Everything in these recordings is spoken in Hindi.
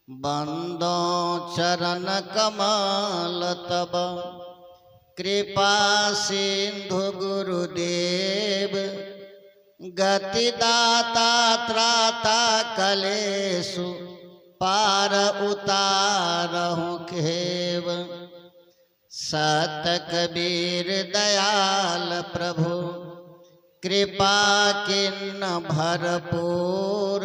बंदो चरण कमल तब कृपा सिंधु गुरुदेव गति दाता त्राता कलेशु पार उतारहु खेव। सत कबीर दयाल प्रभु कृपा किन्न भरपूर।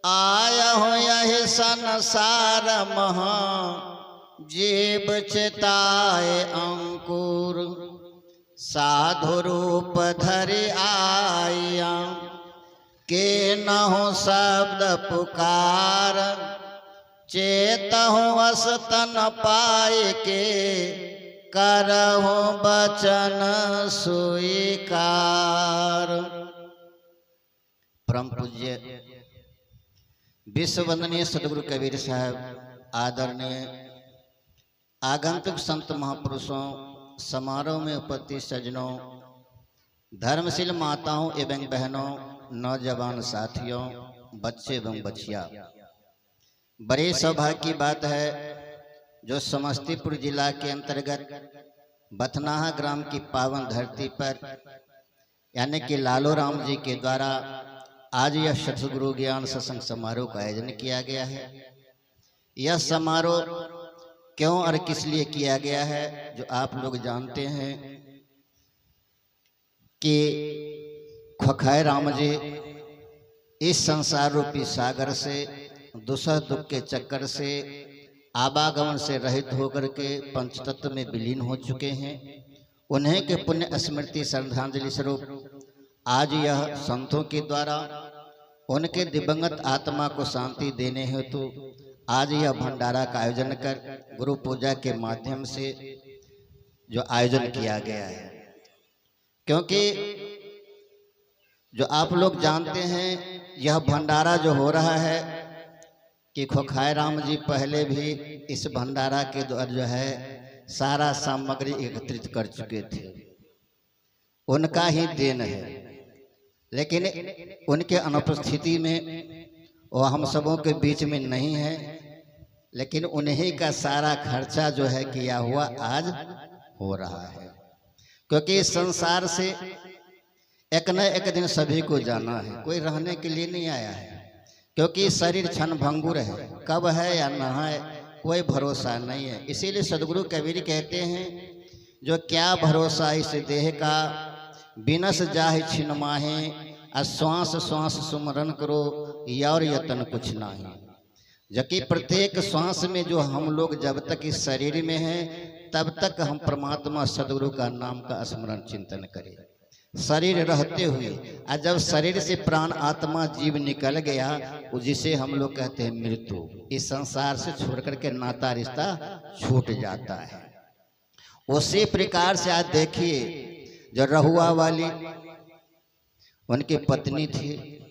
आयहु यहि संसार महा जीव चिताए अंकुर। साधु रूप धरि आया के नहु शब्द पुकार। चेतहु असतन पाए के करहु बचन स्वीकार। परम पूज्य विश्व वंदनीय सदगुरु कबीर साहब, आदरणीय आगंतुक संत महापुरुषों, समारोह में उपस्थित सज्जनों, धर्मशील माताओं एवं बहनों, नौजवान साथियों, बच्चे एवं बच्चियां, बड़े सौभाग्य की बात है जो समस्तीपुर जिला के अंतर्गत बथनाहा ग्राम की पावन धरती पर यानी कि लालो राम जी के द्वारा आज यह सतगुरु ज्ञान सत्संग समारोह का आयोजन किया गया है। यह समारोह क्यों और किस लिए किया गया है जो आप लोग जानते हैं कि खोखाई राम जी इस संसार रूपी सागर से दुसह दुख के चक्कर से आवागमन से रहित होकर के पंचतत्व में विलीन हो चुके हैं। उन्हीं के पुण्य स्मृति श्रद्धांजलि स्वरूप आज यह संतों के द्वारा उनके दिवंगत आत्मा को शांति देने हेतु आज यह भंडारा का आयोजन कर गुरु पूजा के माध्यम से जो आयोजन किया गया है। क्योंकि जो आप लोग जानते हैं यह भंडारा जो हो रहा है कि खोखाई राम जी पहले भी इस भंडारा के द्वारा जो है सारा सामग्री एकत्रित कर चुके थे, उनका ही देन है। लेकिन उनके अनुपस्थिति में वो हम सबों के बीच में नहीं है, लेकिन उन्हीं का सारा खर्चा जो है किया हुआ आज हो रहा है। क्योंकि इस संसार से एक न एक दिन सभी को जाना है, कोई रहने के लिए नहीं आया है। क्योंकि शरीर क्षण भंगुर है, कब है या न है कोई भरोसा नहीं है। इसीलिए सदगुरु कबीर कहते हैं जो क्या भरोसा इस देह का, बिनस जाहि छिन माहे। श्वास श्वास सुमरन करो और यतन कुछ नहीं। जबकि प्रत्येक श्वास में जो हम लोग जब तक इस शरीर में हैं तब तक हम परमात्मा सदगुरु का नाम का स्मरण चिंतन करें शरीर रहते हुए। और जब शरीर से प्राण आत्मा जीव निकल गया, जिसे हम लोग कहते हैं मृत्यु, इस संसार से छोड़ करके नाता रिश्ता छूट जाता है। उसी प्रकार से आज देखिए जो रहुआ वाली उनकी पत्नी थी,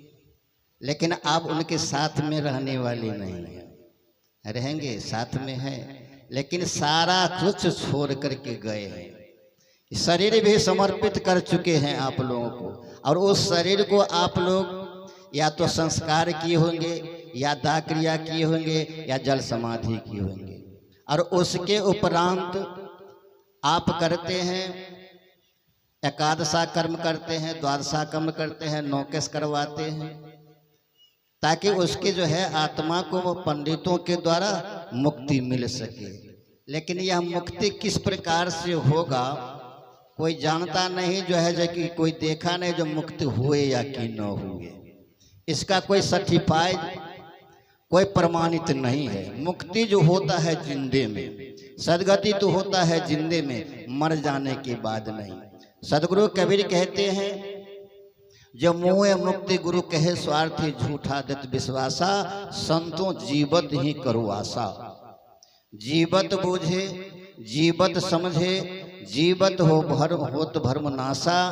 लेकिन अब उनके साथ में रहने वाली नहीं है। रहेंगे साथ में है, लेकिन सारा कुछ छोड़ करके गए हैं। शरीर भी समर्पित कर चुके हैं आप लोगों को, और उस शरीर को आप लोग या तो संस्कार किए होंगे, या दाह क्रिया किए होंगे, या जल समाधि किए होंगे। और उसके उपरांत आप करते हैं एकादशा कर्म करते हैं, द्वादशा कर्म करते हैं, नौकेश करवाते हैं, ताकि उसके जो है आत्मा को वो पंडितों के द्वारा मुक्ति मिल सके। लेकिन यह मुक्ति किस प्रकार से होगा कोई जानता नहीं, जो है जो कि कोई देखा नहीं जो मुक्त हुए या कि न हुए। इसका कोई सर्टिफाइड कोई प्रमाणित नहीं है। मुक्ति जो होता है जिंदे में, सदगति तो होता है जिंदे में, मर जाने के बाद नहीं। सदगुरु कबीर कहते हैं जो मुँह मुक्ति गुरु कहे स्वार्थी झूठा दत विश्वासा। संतों जीवत ही करो आशा। जीवत बूझे जीवत समझे, जीवत हो भर्म होत भर्म नासा।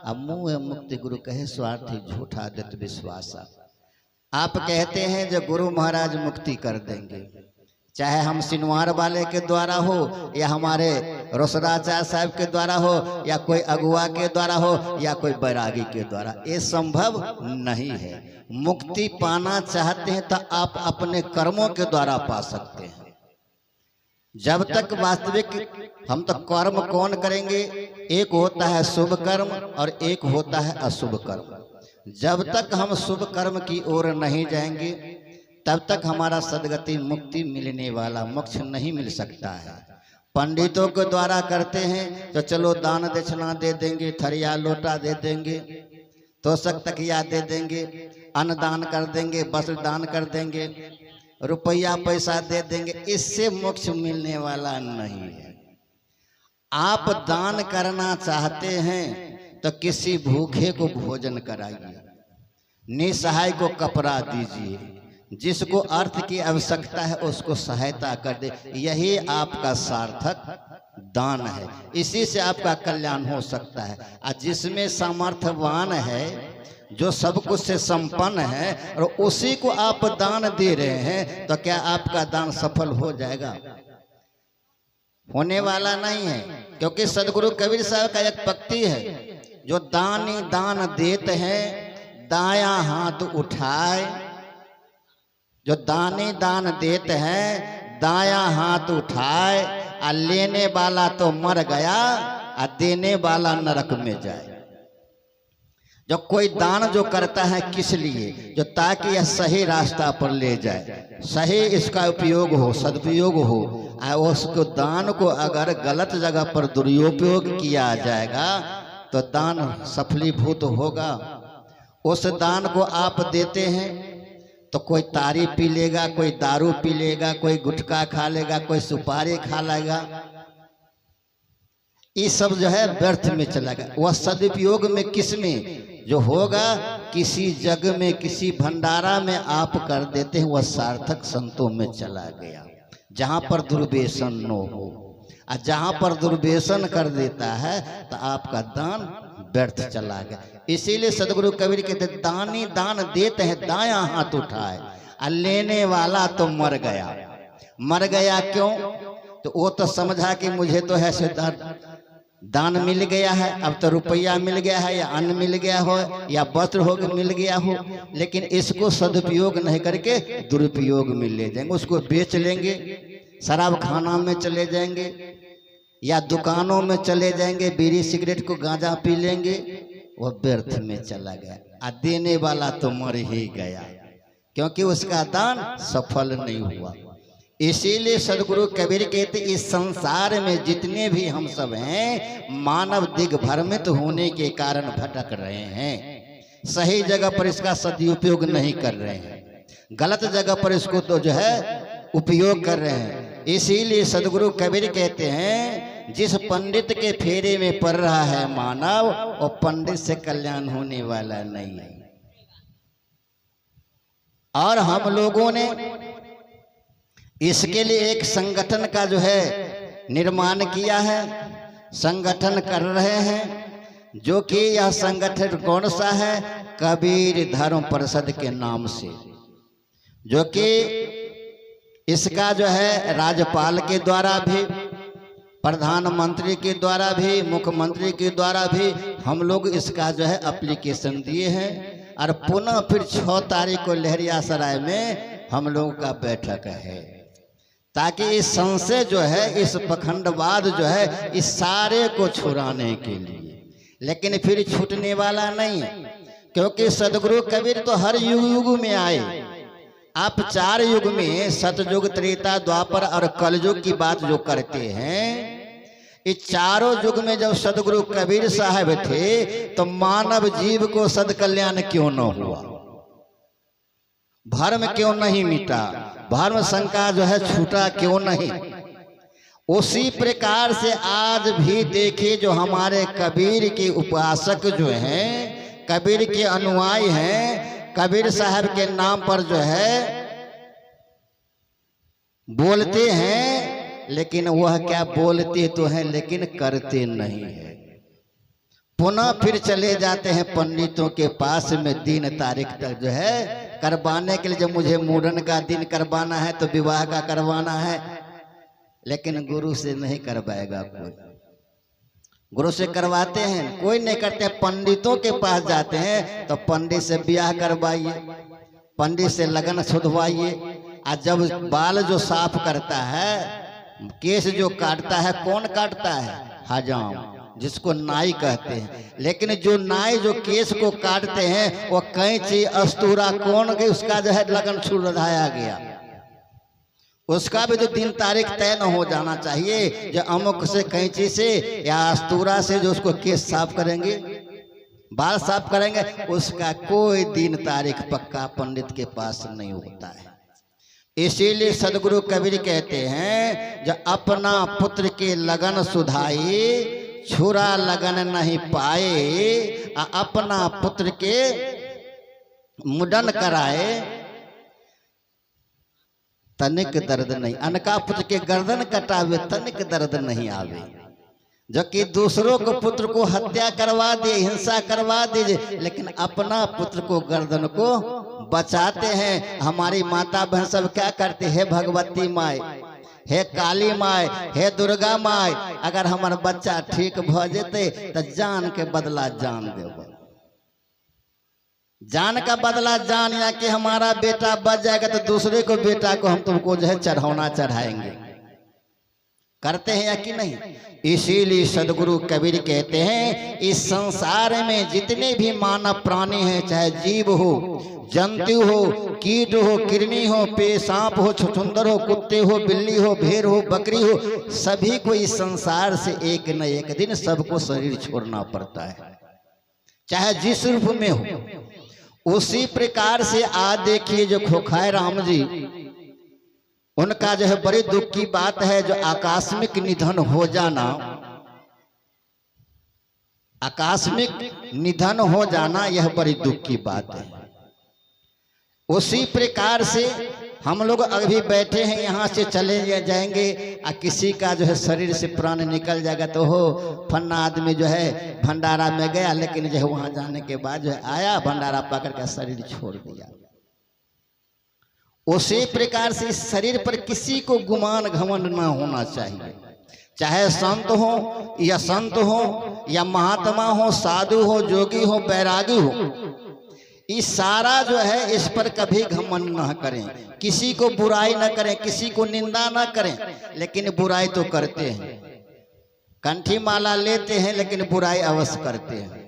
अब मुँह मुक्ति गुरु कहे स्वार्थी झूठा दत विश्वासा। आप कहते हैं जो गुरु महाराज मुक्ति कर देंगे, चाहे हम सिनवार वाले के द्वारा हो या हमारे रोसराचार्य साहब के द्वारा हो या कोई अगुआ के द्वारा हो या कोई बैरागी के द्वारा, ये संभव नहीं है। मुक्ति पाना चाहते हैं तो आप अपने कर्मों के द्वारा पा सकते हैं। जब तक वास्तविक हम तो कर्म कौन करेंगे, एक होता है शुभ कर्म और एक होता है अशुभ कर्म। जब तक हम शुभ कर्म की ओर नहीं जाएंगे तब तक हमारा सदगति मुक्ति मिलने वाला, मोक्ष नहीं मिल सकता है। पंडितों के द्वारा करते हैं तो चलो दान दक्षिणा दे देंगे, थरिया लोटा दे देंगे, तोशक तकिया दे देंगे, अन्न दान कर देंगे, वस्त्र दान कर देंगे, रुपया पैसा दे देंगे, इससे मोक्ष मिलने वाला नहीं है। आप दान करना चाहते हैं तो किसी भूखे को भोजन कराइए, निसहाय को कपड़ा दीजिए, जिसको अर्थ की आवश्यकता है उसको सहायता कर दे, यही आपका सार्थक दान है। इसी से आपका कल्याण हो सकता है। और जिसमें सामर्थ्यवान है, जो सब कुछ से संपन्न है, और उसी को आप दान दे रहे हैं, तो क्या आपका दान सफल हो जाएगा? होने वाला नहीं है। क्योंकि सदगुरु कबीर साहब का एक पंक्ति है, जो दानी दान देते हैं दायां हाथ उठाए, जो दानी दान देते हैं दायां हाथ उठाए, और लेने वाला तो मर गया और देने वाला नरक में जाए। जो कोई दान जो करता है किस लिए? जो ताकि यह सही रास्ता पर ले जाए, सही इसका उपयोग हो, सदुपयोग हो। और उसको दान को अगर गलत जगह पर दुरुपयोग किया जाएगा तो दान सफलीभूत होगा। उस दान को आप देते हैं तो कोई तारी पी लेगा, कोई दारू पी लेगा, कोई गुटखा खा लेगा, कोई सुपारी खा लेगा, ये सब जो है व्यर्थ में चला गया। वह सदुपयोग में किस में जो होगा, किसी जग में, किसी भंडारा में आप कर देते हैं, वह सार्थक संतों में चला गया, जहां पर दुर्व्यसन न हो। और जहां पर दुर्व्यसन कर देता है तो आपका दान व्यर्थ चला गया। इसीलिए सदगुरु कबीर कहते दानी दान देते हैं दायां हाथ उठाए, और लेने वाला तो मर गया। मर गया क्यों? तो वो तो समझा कि मुझे तो है दान मिल गया है, अब तो रुपया मिल गया है, या अन्न मिल गया हो, या वस्त्र हो मिल गया हो, लेकिन इसको सदुपयोग नहीं करके दुरुपयोग में ले जाएंगे। उसको बेच लेंगे, शराब खाना में चले जाएंगे, या दुकानों में चले जाएंगे, बीड़ी सिगरेट को गांजा पी लेंगे, वह व्यर्थ में चला गया। और देने वाला तो मर ही गया, क्योंकि उसका दान सफल नहीं हुआ। इसीलिए सदगुरु कबीर कहते इस संसार में जितने भी हम सब हैं, मानव दिग्भ्रमित होने के कारण भटक रहे हैं। सही जगह पर इसका सदुपयोग नहीं कर रहे हैं, गलत जगह पर इसको तो जो है उपयोग कर रहे हैं। इसीलिए सदगुरु कबीर कहते हैं जिस पंडित के फेरे में पड़ रहा है मानव, वो पंडित से कल्याण होने वाला नहीं है। और हम लोगों ने इसके लिए एक संगठन का जो है निर्माण किया है, संगठन कर रहे हैं, जो कि यह संगठन कौन सा है? कबीर धर्म परिषद के नाम से, जो कि इसका जो है राज्यपाल के द्वारा भी, प्रधानमंत्री के द्वारा भी, मुख्यमंत्री के द्वारा भी हम लोग इसका जो है एप्लीकेशन दिए हैं। और पुनः फिर 6 तारीख को लहरियासराय में हम लोगों का बैठक है, ताकि इस संशय जो है, इस पखंडवाद जो है, इस सारे को छुड़ाने के लिए। लेकिन फिर छूटने वाला नहीं है, क्योंकि सदगुरु कबीर तो हर युग में आए। आप 4 युग में, सतयुग, त्रेता, द्वापर और कलयुग की बात जो करते हैं, इस चारों युग में जब सदगुरु कबीर साहब थे तो मानव जीव को सदकल्याण क्यों न हुआ? भर्म क्यों नहीं मिटा? भर्म शंका जो है छूटा क्यों नहीं? उसी प्रकार से आज भी देखिए, जो हमारे कबीर के उपासक जो हैं, कबीर के अनुयायी हैं, कबीर साहब के नाम पर जो है बोलते हैं, लेकिन वह क्या बोलते तो हैं लेकिन करते नहीं है। पुनः फिर चले जाते हैं पंडितों के पास में दिन तारीख तक जो है करवाने के लिए। जब मुझे मुंडन का दिन करवाना है तो विवाह का करवाना है, लेकिन गुरु से नहीं करवाएगा कोई। गुरु से करवाते हैं कोई नहीं करते, पंडितों के पास जाते हैं तो पंडित से ब्याह करवाइए, पंडित से लगन शुद्धवाइए। और जब बाल जो साफ करता है, केस जो काटता है, कौन काटता है? हजाम, जिसको नाई कहते हैं। लेकिन जो नाई जो केस को काटते हैं वो कैंची अस्तूरा कौन के उसका जो है लगन छुड़ाया गया, उसका भी तो दिन तारीख तय न हो जाना चाहिए। जो अमुक से कैंची से या अस्तूरा से जो उसको केस साफ करेंगे, बाल साफ करेंगे, उसका कोई दिन तारीख पक्का पंडित के पास नहीं होता है। इसीलिए सदगुरु कबीर कहते हैं जो अपना पुत्र के लगन सुधाई, छुरा लगन नहीं पाए, अपना पुत्र के मुंडन कराए, तनिक दर्द नहीं। अनका पुत्र के गर्दन कटावे, तनिक दर्द नहीं आवे। जो कि दूसरों को पुत्र को हत्या करवा दे, हिंसा करवा दीजिए, लेकिन अपना पुत्र को गर्दन को बचाते हैं। हमारी माता बहन सब क्या करते हैं? भगवती माई, हे काली माई, हे दुर्गा माई, अगर हमारा बच्चा ठीक भ जेते तो जान के बदला जान देव, जान का बदला जान, या कि हमारा बेटा बच जाएगा तो दूसरे को बेटा को हम तुमको जो है चढ़ाना चढ़ाएंगे। करते हैं या कि नहीं? इसीलिए सदगुरु कबीर कहते हैं इस संसार में जितने भी मानव प्राणी हैं, चाहे जीव हो, जंतु हो, कीट हो, किरनी हो, सांप हो, छुछुंदर हो, कुत्ते हो, बिल्ली हो, भेड़ हो, बकरी हो, सभी को इस संसार से एक न एक दिन सबको शरीर छोड़ना पड़ता है, चाहे जिस रूप में हो। उसी प्रकार से आज देखिए जो खोखाए राम जी, उनका जो है बड़ी दुख की बात है, जो आकस्मिक निधन हो जाना, आकस्मिक निधन हो जाना, यह बड़ी दुख की बात है। उसी प्रकार से हम लोग अभी बैठे हैं, यहाँ से चले जाएंगे और किसी का जो है शरीर से प्राण निकल जाएगा तो हो फन्ना आदमी जो है भंडारा में गया, लेकिन जो है वहाँ जाने के बाद जो है आया, भंडारा पकड़ कर शरीर छोड़ दिया। उसी प्रकार से इस शरीर पर किसी को गुमान घमंड ना होना चाहिए, चाहे संत हो या संत हो या महात्मा हो, साधु हो, जोगी हो, बैरागी हो, इस सारा जो है इस पर कभी घमंड न करें, किसी को बुराई न करें, किसी को निंदा न करें। लेकिन बुराई तो करते हैं, कंठी माला लेते हैं, लेकिन बुराई अवश्य करते हैं।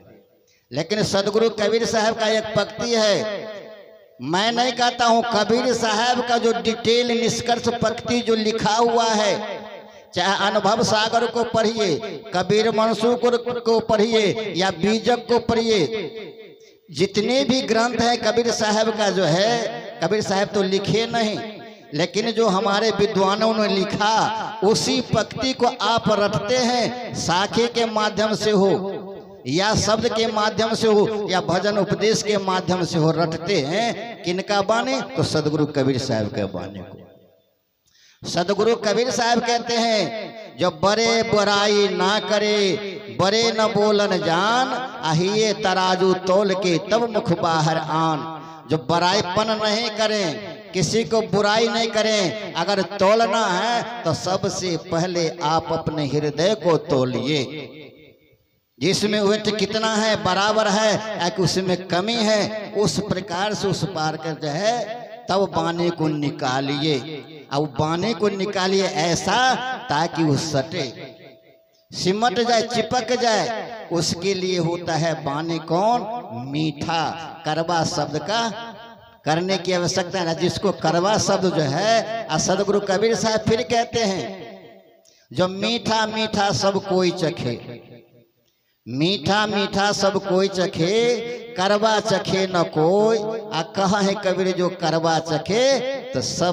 लेकिन सदगुरु कबीर साहब का एक पंक्ति है, मैं नहीं कहता हूं, कबीर साहब का जो डिटेल निष्कर्ष पंक्ति जो लिखा हुआ है, चाहे अनुभव सागर को पढ़िए, कबीर मंसूर को पढ़िए या बीजक को पढ़िए, जितने भी ग्रंथ हैं कबीर साहब का जो है, कबीर साहब तो लिखे नहीं, लेकिन जो हमारे विद्वानों ने लिखा उसी पंक्ति को आप रटते हैं, साखे के माध्यम से हो या शब्द के माध्यम से हो या भजन उपदेश के माध्यम से हो, रटते हैं। किनका बानी? तो सदगुरु कबीर साहब के बानी को। सदगुरु कबीर साहब कहते हैं जो बड़े बुराई ना करे, बड़े न बोलन जान, आहिए तराजू तोल के तब मुख बाहर आन। जो बुराईपन नहीं करें, किसी को बुराई नहीं करें, अगर तोलना है तो सबसे पहले आप अपने हृदय को तोलिए, जिसमें वेट कितना है, बराबर है या कि उसमें कमी है, उस प्रकार से उस पार कर जो है तब बाने को निकालिए। और बाने को निकालिए ऐसा ताकि वो सटे, सिमट जाए, चिपक जाए। उसके लिए होता है बाने कौन? मीठा, कड़वा शब्द का करने की आवश्यकता है, जिसको कड़वा शब्द जो है। सदगुरु कबीर साहब फिर कहते हैं जो मीठा मीठा सब कोई चखे, मीठा मीठा सब कोई चखे, करवा चखे न कोई। कहा है कबीर जो करवा चखे तो सब